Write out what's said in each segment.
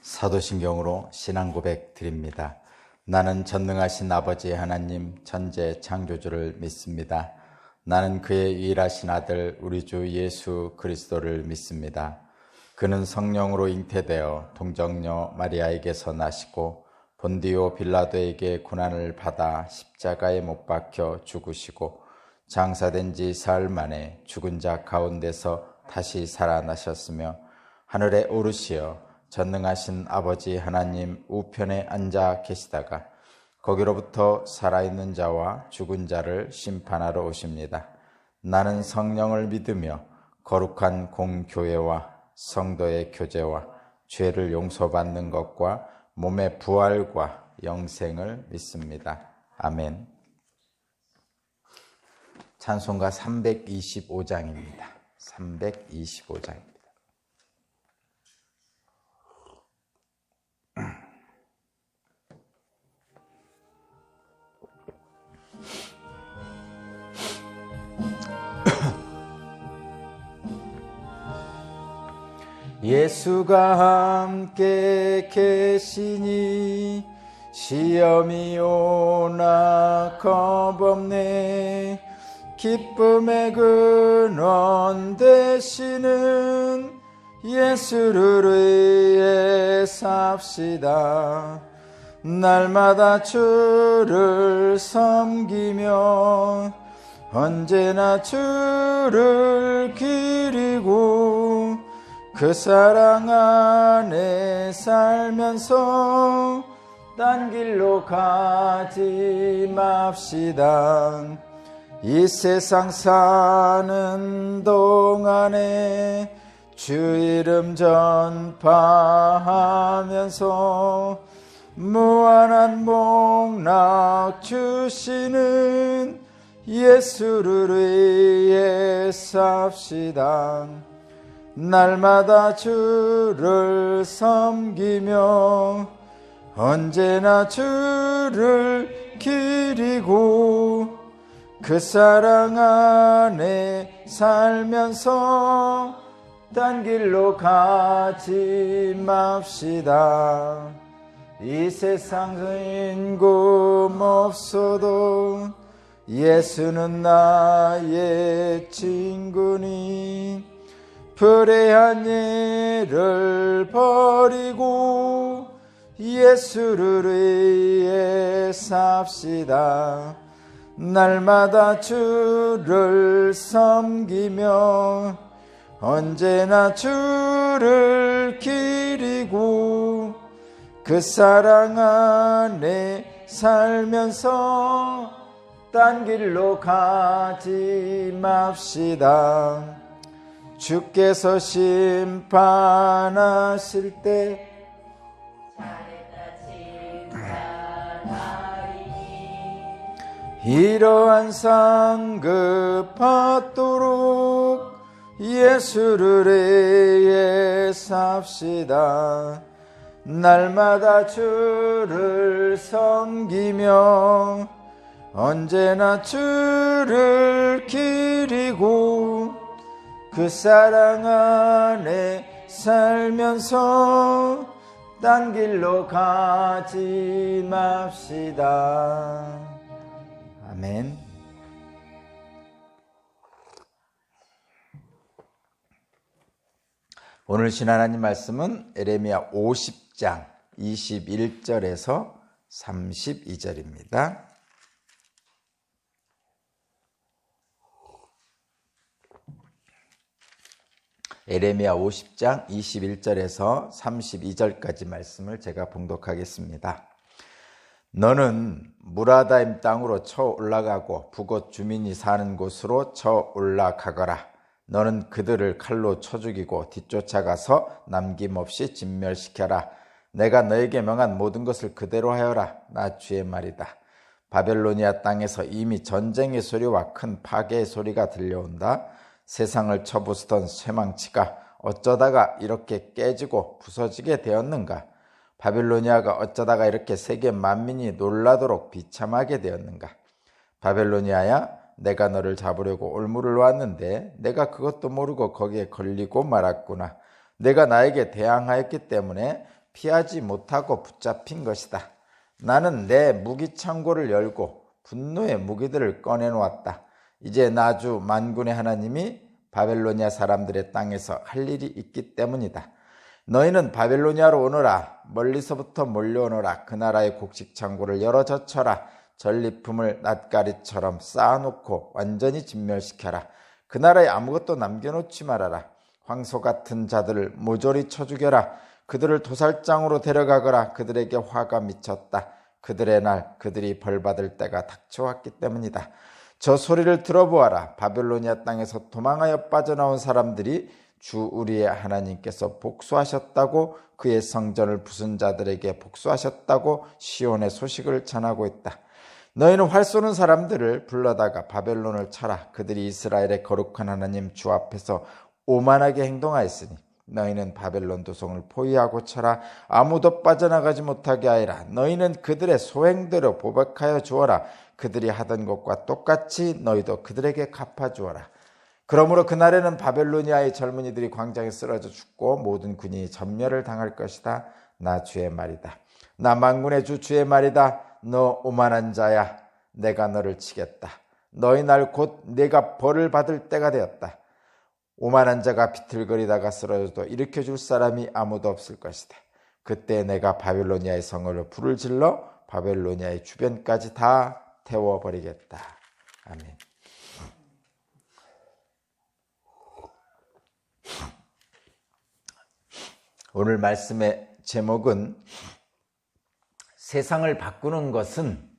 사도신경으로 신앙 고백 드립니다. 나는 전능하신 아버지 하나님 천재 창조주를 믿습니다. 나는 그의 유일하신 아들 우리 주 예수 그리스도를 믿습니다. 그는 성령으로 잉태되어 동정녀 마리아에게서 나시고 본디오 빌라도에게 고난을 받아 십자가에 못 박혀 죽으시고 장사된 지 사흘 만에 죽은 자 가운데서 다시 살아나셨으며 하늘에 오르시어 전능하신 아버지 하나님 우편에 앉아 계시다가 거기로부터 살아있는 자와 죽은 자를 심판하러 오십니다. 나는 성령을 믿으며 거룩한 공교회와 성도의 교제와 죄를 용서받는 것과 몸의 부활과 영생을 믿습니다. 아멘. 찬송가 325장입니다. 325장입니다. 예수가 함께 계시니 시험이 오나 겁없네. 기쁨의 근원 되시는 예수를 위해 삽시다. 날마다 주를 섬기며 언제나 주를 기리고 그 사랑 안에 살면서 딴 길로 가지 맙시다. 이 세상 사는 동안에 주 이름 전파하면서 무한한 복락 주시는 예수를 위해 삽시다. 날마다 주를 섬기며 언제나 주를 기리고 그 사랑 안에 살면서 딴 길로 가지 맙시다. 이 세상 인금 없어도 예수는 나의 친구니 불의한 일을 버리고 예수를 위해 삽시다. 날마다 주를 섬기며 언제나 주를 기리고 그 사랑 안에 살면서 딴 길로 가지 맙시다. 주께서 심판하실 때 이러한 상급받도록 예수를 위해 삽시다. 날마다 주를 섬기며 언제나 주를 기리고 그 사랑 안에 살면서 딴 길로 가지 맙시다. 아멘. 오늘 신하나님 말씀은 에레미야 50장 21절에서 32절입니다. 에레미야 50장 21절에서 32절까지 말씀을 제가 봉독하겠습니다. 너는 무라다임 땅으로 쳐 올라가고 북옷 주민이 사는 곳으로 쳐 올라가거라. 너는 그들을 칼로 쳐 죽이고 뒤쫓아가서 남김없이 진멸시켜라. 내가 너에게 명한 모든 것을 그대로 하여라. 나 주의 말이다. 바벨로니아 땅에서 이미 전쟁의 소리와 큰 파괴의 소리가 들려온다. 세상을 쳐부수던 쇠망치가 어쩌다가 이렇게 깨지고 부서지게 되었는가? 바벨로니아가 어쩌다가 이렇게 세계 만민이 놀라도록 비참하게 되었는가? 바벨로니아야, 내가 너를 잡으려고 올무를 왔는데 내가 그것도 모르고 거기에 걸리고 말았구나. 내가 나에게 대항하였기 때문에 피하지 못하고 붙잡힌 것이다. 나는 내 무기 창고를 열고 분노의 무기들을 꺼내놓았다. 이제 나주 만군의 하나님이 바벨로니아 사람들의 땅에서 할 일이 있기 때문이다. 너희는 바벨로니아로 오너라. 멀리서부터 몰려오너라. 그 나라의 곡식 창고를 열어 젖혀라. 전리품을 낫가리처럼 쌓아놓고 완전히 진멸시켜라. 그 나라에 아무것도 남겨놓지 말아라. 황소 같은 자들을 모조리 쳐 죽여라. 그들을 도살장으로 데려가거라. 그들에게 화가 미쳤다. 그들의 날 그들이 벌받을 때가 닥쳐왔기 때문이다. 저 소리를 들어보아라. 바벨로니아 땅에서 도망하여 빠져나온 사람들이 주 우리의 하나님께서 복수하셨다고, 그의 성전을 부순 자들에게 복수하셨다고 시온의 소식을 전하고 있다. 너희는 활 쏘는 사람들을 불러다가 바벨론을 쳐라. 그들이 이스라엘의 거룩한 하나님 주 앞에서 오만하게 행동하였으니 너희는 바벨론 도성을 포위하고 쳐라. 아무도 빠져나가지 못하게 하여라. 너희는 그들의 소행대로 보복하여 주어라. 그들이 하던 것과 똑같이 너희도 그들에게 갚아주어라. 그러므로 그날에는 바벨로니아의 젊은이들이 광장에 쓰러져 죽고 모든 군인이 전멸을 당할 것이다. 나 주의 말이다. 나 만군의 주 주의 말이다. 너 오만한 자야. 내가 너를 치겠다. 너희 날 곧 내가 벌을 받을 때가 되었다. 오만한 자가 비틀거리다가 쓰러져도 일으켜줄 사람이 아무도 없을 것이다. 그때 내가 바벨로니아의 성을 불을 질러 바벨로니아의 주변까지 다 태워버리겠다. 아멘. 오늘 말씀의 제목은 세상을 바꾸는 것은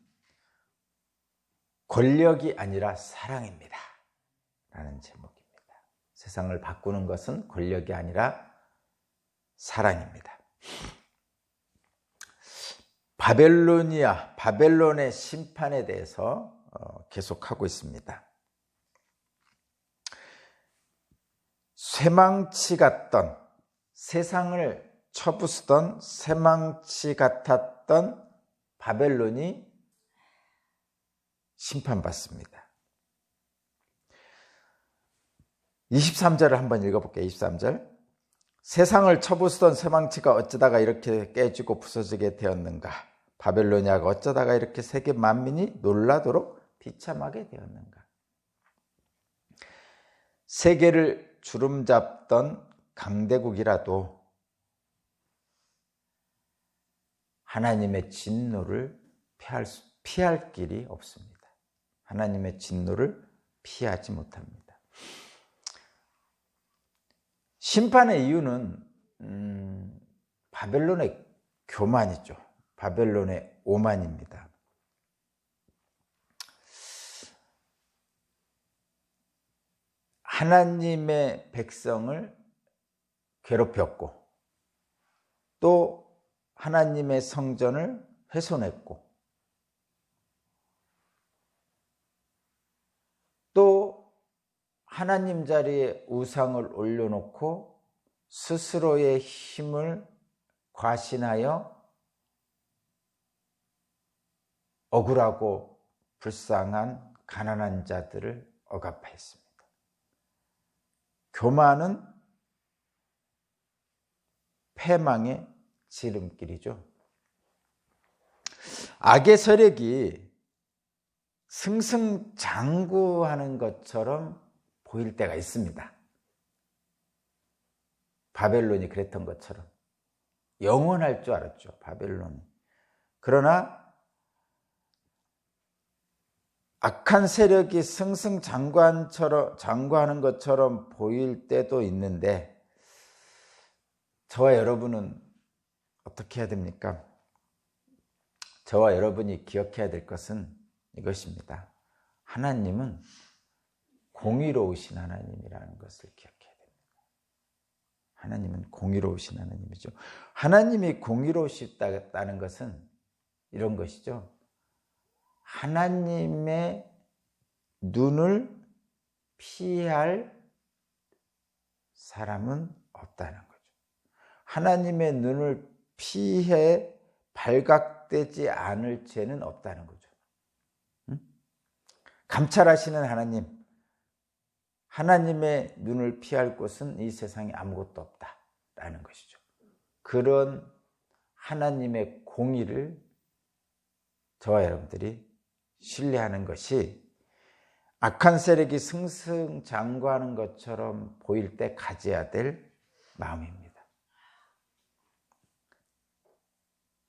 권력이 아니라 사랑입니다. 라는 제목입니다. 세상을 바꾸는 것은 권력이 아니라 사랑입니다. 바벨론의 심판에 대해서 계속하고 있습니다. 쇠망치 같던, 세상을 쳐부수던 쇠망치 같았던 바벨론이 심판받습니다. 23절을 한번 읽어볼게요. 23절. 세상을 쳐부수던 쇠망치가 어쩌다가 이렇게 깨지고 부서지게 되었는가? 바벨로니아가 어쩌다가 이렇게 세계 만민이 놀라도록 비참하게 되었는가? 세계를 주름잡던 강대국이라도 하나님의 진노를 피할 길이 없습니다. 하나님의 진노를 피하지 못합니다. 심판의 이유는 바벨론의 교만이죠. 바벨론의 오만입니다. 하나님의 백성을 괴롭혔고 또 하나님의 성전을 훼손했고 또 하나님 자리에 우상을 올려놓고 스스로의 힘을 과신하여 억울하고 불쌍한 가난한 자들을 억압했습니다. 교만은 패망의 지름길이죠. 악의 세력이 승승장구하는 것처럼 보일 때가 있습니다. 바벨론이 그랬던 것처럼 영원할 줄 알았죠. 바벨론이. 그러나 악한 세력이 승승장구하는 것처럼 보일 때도 있는데 저와 여러분은 어떻게 해야 됩니까? 저와 여러분이 기억해야 될 것은 이것입니다. 하나님은 공의로우신 하나님이라는 것을 기억해야 됩니다. 하나님은 공의로우신 하나님이죠. 하나님이 공의로우시다는 것은 이런 것이죠. 하나님의 눈을 피할 사람은 없다는 거죠. 하나님의 눈을 피해 발각되지 않을 죄는 없다는 거죠. 감찰하시는 하나님의 눈을 피할 곳은 이 세상에 아무것도 없다 라는 것이죠. 그런 하나님의 공의를 저와 여러분들이 신뢰하는 것이 악한 세력이 승승장구하는 것처럼 보일 때 가져야 될 마음입니다.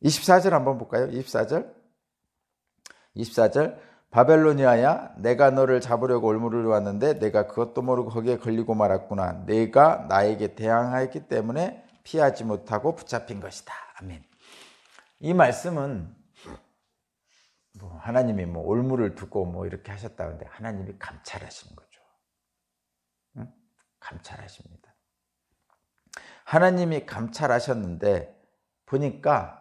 24절 한번 볼까요? 24절 바벨로니아야, 내가 너를 잡으려고 올무를 왔는데 내가 그것도 모르고 거기에 걸리고 말았구나. 내가 나에게 대항하였기 때문에 피하지 못하고 붙잡힌 것이다. 아멘. 이 말씀은 하나님이 올무를 두고 이렇게 하셨다는데 하나님이 감찰하시는 거죠. 응? 감찰하십니다. 하나님이 감찰하셨는데 보니까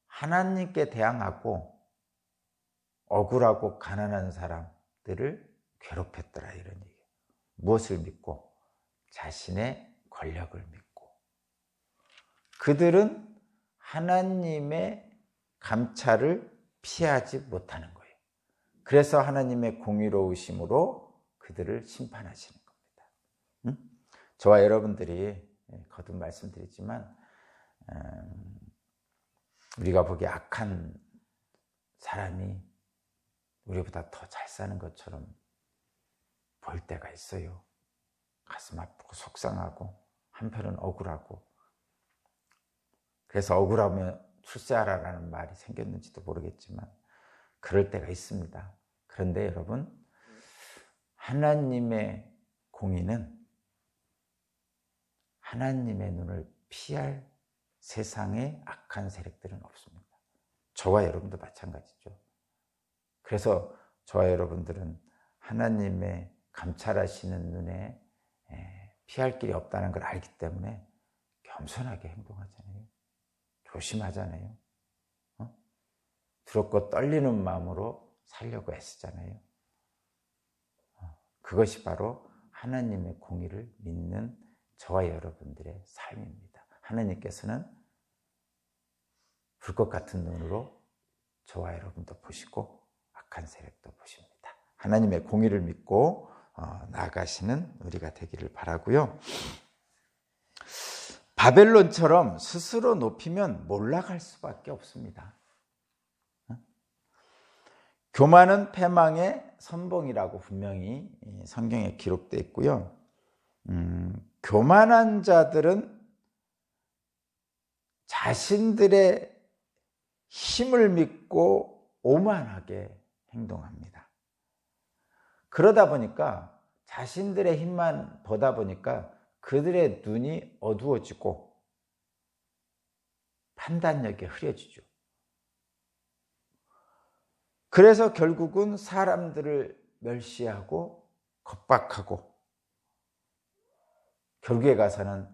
하나님께 대항하고 억울하고 가난한 사람들을 괴롭혔더라, 이런 얘기예요. 무엇을 믿고? 자신의 권력을 믿고. 그들은 하나님의 감찰을 피하지 못하는 거예요. 그래서 하나님의 공의로우심으로 그들을 심판하시는 겁니다. 응? 저와 여러분들이 거듭 말씀드리지만 우리가 보기에 악한 사람이 우리보다 더 잘 사는 것처럼 보일 때가 있어요. 가슴 아프고 속상하고 한편은 억울하고. 그래서 억울하면 출세하라라는 말이 생겼는지도 모르겠지만 그럴 때가 있습니다. 그런데 여러분, 하나님의 공의는 하나님의 눈을 피할 세상에 악한 세력들은 없습니다. 저와 여러분도 마찬가지죠. 그래서 저와 여러분들은 하나님의 감찰하시는 눈에 피할 길이 없다는 걸 알기 때문에 겸손하게 행동하잖아요. 조심하잖아요. 두렵고 떨리는 마음으로 살려고 애쓰잖아요. 그것이 바로 하나님의 공의를 믿는 저와 여러분들의 삶입니다. 하나님께서는 불꽃 같은 눈으로 저와 여러분도 보시고 악한 세력도 보십니다. 하나님의 공의를 믿고 나아가시는 우리가 되기를 바라고요. 바벨론처럼 스스로 높이면 몰락할 수밖에 없습니다. 교만은 패망의 선봉이라고 분명히 성경에 기록되어 있고요. 교만한 자들은 자신들의 힘을 믿고 오만하게 행동합니다. 그러다 보니까 자신들의 힘만 보다 보니까 그들의 눈이 어두워지고 판단력이 흐려지죠. 그래서 결국은 사람들을 멸시하고 겁박하고 결국에 가서는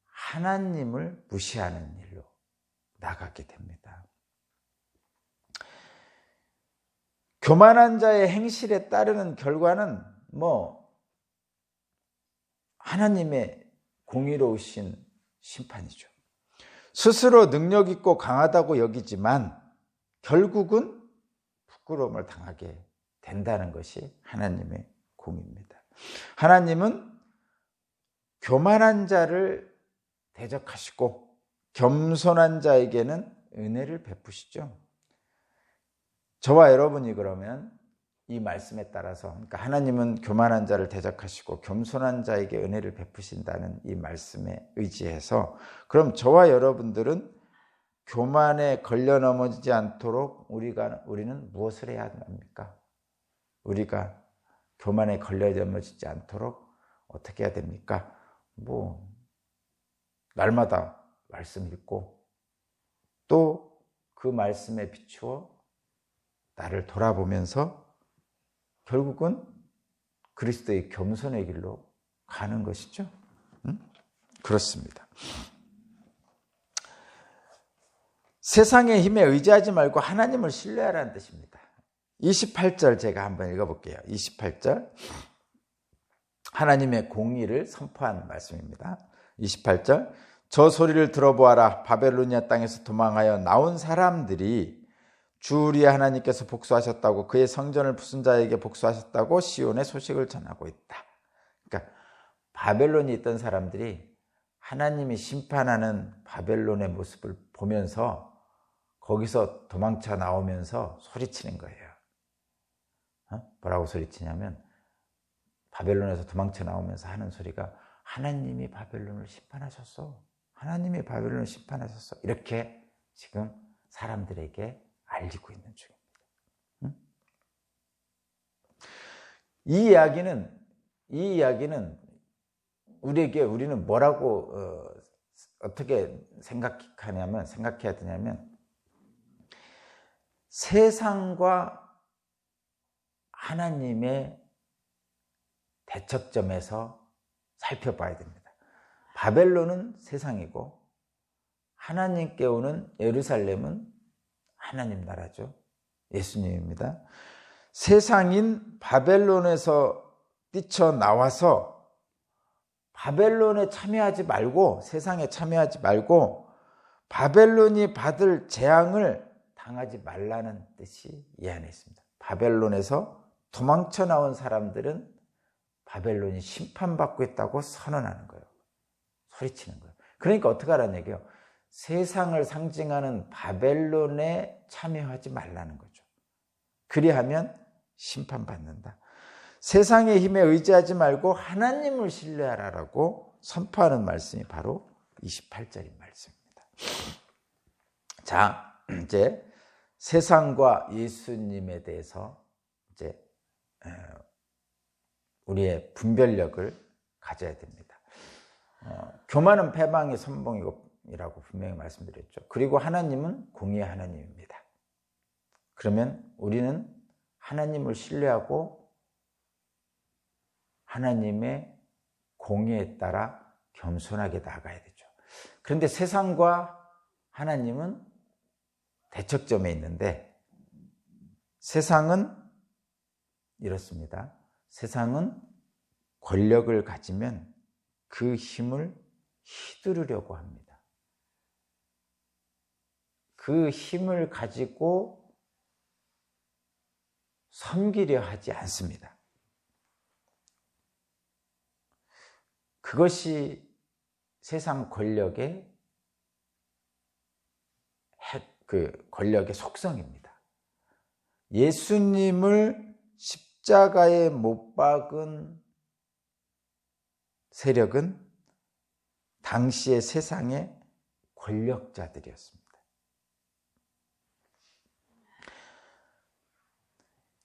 하나님을 무시하는 일로 나가게 됩니다. 교만한 자의 행실에 따르는 결과는 하나님의 공의로우신 심판이죠. 스스로 능력 있고 강하다고 여기지만 결국은 부끄러움을 당하게 된다는 것이 하나님의 공의입니다. 하나님은 교만한 자를 대적하시고 겸손한 자에게는 은혜를 베푸시죠. 저와 여러분이 그러면 이 말씀에 따라서, 그러니까 하나님은 교만한 자를 대적하시고 겸손한 자에게 은혜를 베푸신다는 이 말씀에 의지해서, 그럼 저와 여러분들은 교만에 걸려 넘어지지 않도록 우리는 무엇을 해야 합니까? 우리가 교만에 걸려 넘어지지 않도록 어떻게 해야 됩니까? 날마다 말씀 읽고 또 그 말씀에 비추어 나를 돌아보면서 결국은 그리스도의 겸손의 길로 가는 것이죠. 그렇습니다. 세상의 힘에 의지하지 말고 하나님을 신뢰하라는 뜻입니다. 28절 제가 한번 읽어볼게요. 28절 하나님의 공의를 선포한 말씀입니다. 28절 저 소리를 들어보아라. 바벨로니아 땅에서 도망하여 나온 사람들이 주 우리의 하나님께서 복수하셨다고, 그의 성전을 부순 자에게 복수하셨다고 시온의 소식을 전하고 있다. 그러니까 바벨론에 있던 사람들이 하나님이 심판하는 바벨론의 모습을 보면서 거기서 도망쳐 나오면서 소리치는 거예요. 뭐라고 소리치냐면 바벨론에서 도망쳐 나오면서 하는 소리가 하나님이 바벨론을 심판하셨어. 하나님이 바벨론을 심판하셨어. 이렇게 지금 사람들에게 알리고 있는 중입니다. 이 이야기는 우리는 뭐라고 어떻게 생각해야 되냐면 세상과 하나님의 대척점에서 살펴봐야 됩니다. 바벨론은 세상이고 하나님께 오는 예루살렘은 하나님 나라죠. 예수님입니다. 세상인 바벨론에서 뛰쳐나와서 바벨론에 참여하지 말고, 세상에 참여하지 말고 바벨론이 받을 재앙을 당하지 말라는 뜻이 이 안에 있습니다. 바벨론에서 도망쳐 나온 사람들은 바벨론이 심판받고 있다고 선언하는 거예요. 소리치는 거예요. 그러니까 어떻게 하라는 얘기예요? 세상을 상징하는 바벨론에 참여하지 말라는 거죠. 그리하면 심판받는다. 세상의 힘에 의지하지 말고 하나님을 신뢰하라라고 선포하는 말씀이 바로 28절인 말씀입니다. 자, 이제 세상과 예수님에 대해서 이제 우리의 분별력을 가져야 됩니다. 교만은 패망의 선봉이라고 분명히 말씀드렸죠. 그리고 하나님은 공의의 하나님입니다. 그러면 우리는 하나님을 신뢰하고 하나님의 공의에 따라 겸손하게 나아가야 되죠. 그런데 세상과 하나님은 대척점에 있는데 세상은 이렇습니다. 세상은 권력을 가지면 그 힘을 휘두르려고 합니다. 그 힘을 가지고 섬기려 하지 않습니다. 그것이 세상 권력의 속성입니다. 예수님을 십자가에 못 박은 세력은 당시의 세상의 권력자들이었습니다.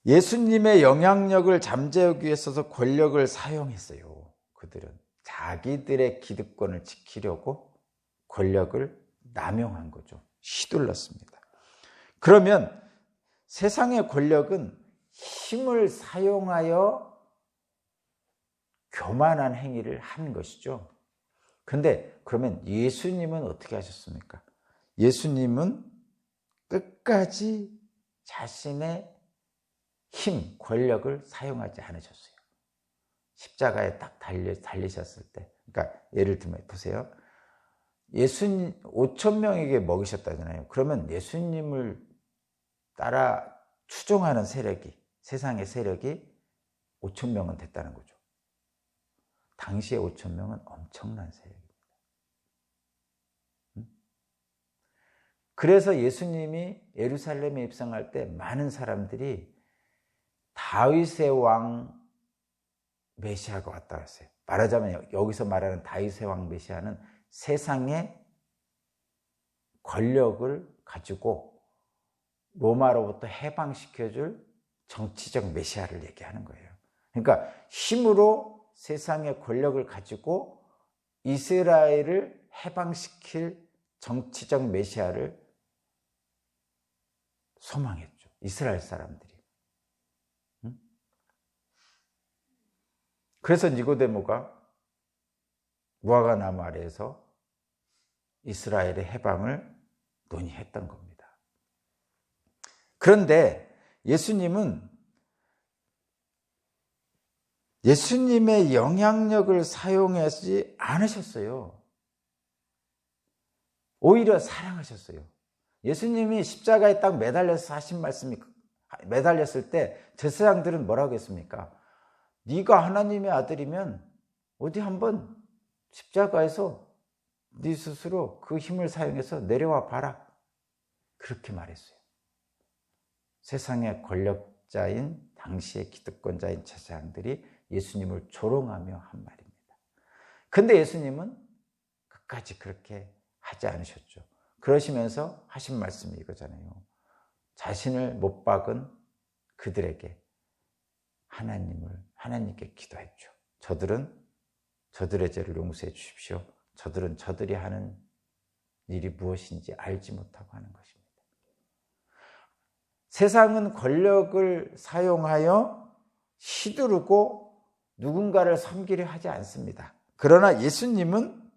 예수님의 영향력을 잠재우기 위해서 권력을 사용했어요. 그들은 자기들의 기득권을 지키려고 권력을 남용한 거죠. 휘둘렀습니다. 그러면 세상의 권력은 힘을 사용하여 교만한 행위를 한 것이죠. 그런데 그러면 예수님은 어떻게 하셨습니까? 예수님은 끝까지 자신의 힘, 권력을 사용하지 않으셨어요. 십자가에 딱 달리셨을 때, 그러니까 예를 들면 보세요. 예수님 5천 명에게 먹이셨다잖아요. 그러면 예수님을 따라 추종하는 세력이, 세상의 세력이 5천 명은 됐다는 거죠. 당시에 5천 명은 엄청난 세력입니다. 그래서 예수님이 예루살렘에 입성할 때 많은 사람들이 다윗의 왕 메시아가 왔다 갔어요. 말하자면 여기서 말하는 다윗의 왕 메시아는 세상의 권력을 가지고 로마로부터 해방시켜줄 정치적 메시아를 얘기하는 거예요. 그러니까 힘으로 세상의 권력을 가지고 이스라엘을 해방시킬 정치적 메시아를 소망했죠. 이스라엘 사람들이. 그래서 니고데모가 무화과 나무 아래에서 이스라엘의 해방을 논의했던 겁니다. 그런데 예수님의 영향력을 사용하지 않으셨어요. 오히려 사랑하셨어요. 예수님이 십자가에 딱 매달려서 하신 말씀이, 매달렸을 때 제사장들은 뭐라고 했습니까? 네가 하나님의 아들이면 어디 한번 십자가에서 네 스스로 그 힘을 사용해서 내려와 봐라. 그렇게 말했어요. 세상의 권력자인 당시의 기득권자인 제사장들이 예수님을 조롱하며 한 말입니다. 근데 예수님은 끝까지 그렇게 하지 않으셨죠. 그러시면서 하신 말씀이 이거잖아요. 자신을 못 박은 그들에게 하나님께 기도했죠. 저들은 저들의 죄를 용서해 주십시오. 저들은 저들이 하는 일이 무엇인지 알지 못하고 하는 것입니다. 세상은 권력을 사용하여 시두르고 누군가를 섬기려 하지 않습니다. 그러나 예수님은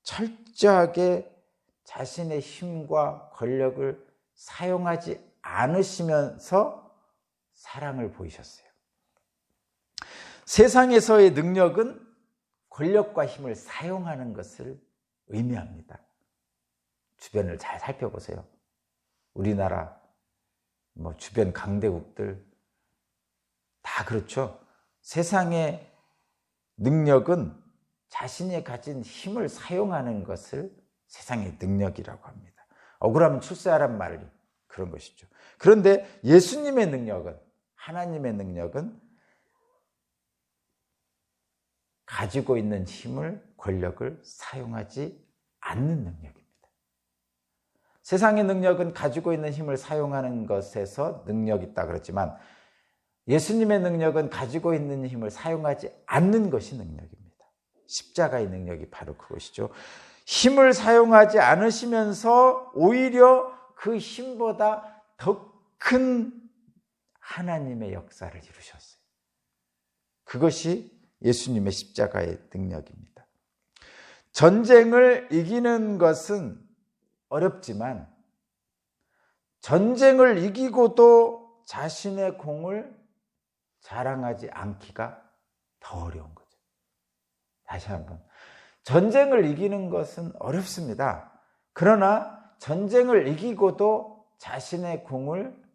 철저하게 자신의 힘과 권력을 사용하지 않으시면서 사랑을 보이셨어요. 세상에서의 능력은 권력과 힘을 사용하는 것을 의미합니다. 주변을 잘 살펴보세요. 우리나라 주변 강대국들 다 그렇죠. 세상의 능력은 자신이 가진 힘을 사용하는 것을 세상의 능력이라고 합니다. 억울하면 출세하란 말이 그런 것이죠. 그런데 예수님의 능력은, 하나님의 능력은 가지고 있는 힘을, 권력을 사용하지 않는 능력입니다. 세상의 능력은 가지고 있는 힘을 사용하는 것에서 능력이 있다 그랬지만 예수님의 능력은 가지고 있는 힘을 사용하지 않는 것이 능력입니다. 십자가의 능력이 바로 그것이죠. 힘을 사용하지 않으시면서 오히려 그 힘보다 더 큰 하나님의 역사를 이루셨어요. 그것이 예수님의 십자가의 능력입니다. 전쟁을 이기는 것은 어렵지만 전쟁을 이기고도 자신의 공을 자랑하지 않기가 더 어려운 거죠. 다시 한번. 전쟁을 이기는 것은 어렵습니다. 그러나 전쟁을 이기고도 자신의 공을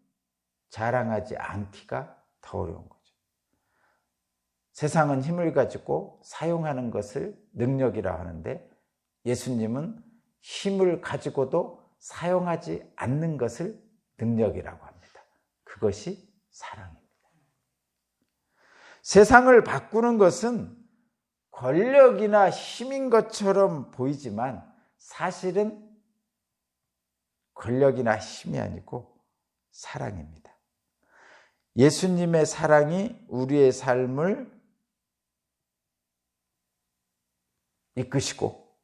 자랑하지 않기가 더 어려운 거죠. 세상은 힘을 가지고 사용하는 것을 능력이라 하는데 예수님은 힘을 가지고도 사용하지 않는 것을 능력이라고 합니다. 그것이 사랑입니다. 세상을 바꾸는 것은 권력이나 힘인 것처럼 보이지만 사실은 권력이나 힘이 아니고 사랑입니다. 예수님의 사랑이 우리의 삶을 이끄시고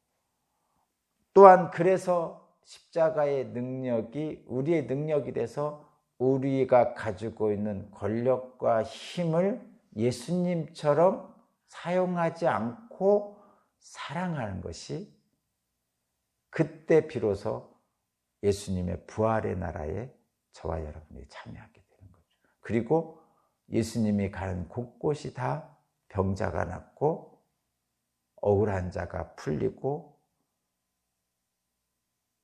또한 그래서 십자가의 능력이 우리의 능력이 돼서 우리가 가지고 있는 권력과 힘을 예수님처럼 사용하지 않고 사랑하는 것이 그때 비로소 예수님의 부활의 나라에 저와 여러분이 참여하게 되는 거죠. 그리고 예수님이 가는 곳곳이 다 병자가 낫고 억울한 자가 풀리고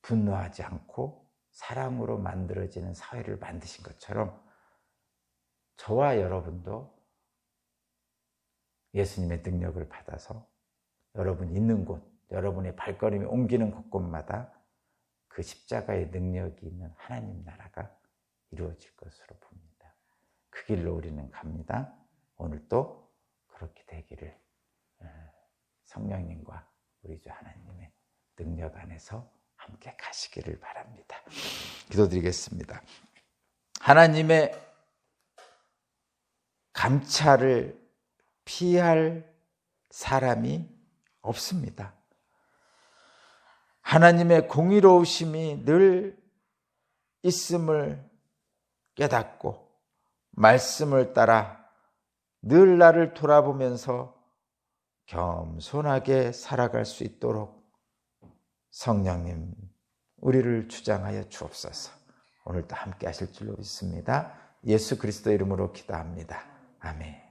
분노하지 않고 사랑으로 만들어지는 사회를 만드신 것처럼 저와 여러분도 예수님의 능력을 받아서 여러분 있는 곳, 여러분의 발걸음이 옮기는 곳곳마다 그 십자가의 능력이 있는 하나님 나라가 이루어질 것으로 봅니다. 그 길로 우리는 갑니다. 오늘도 그렇게 되기를 성령님과 우리 주 하나님의 능력 안에서 함께 가시기를 바랍니다. 기도드리겠습니다. 하나님의 감찰을 피할 사람이 없습니다. 하나님의 공의로우심이 늘 있음을 깨닫고 말씀을 따라 늘 나를 돌아보면서 겸손하게 살아갈 수 있도록 성령님 우리를 주장하여 주옵소서. 오늘도 함께 하실 줄로 믿습니다. 예수 그리스도 이름으로 기도합니다. 아멘.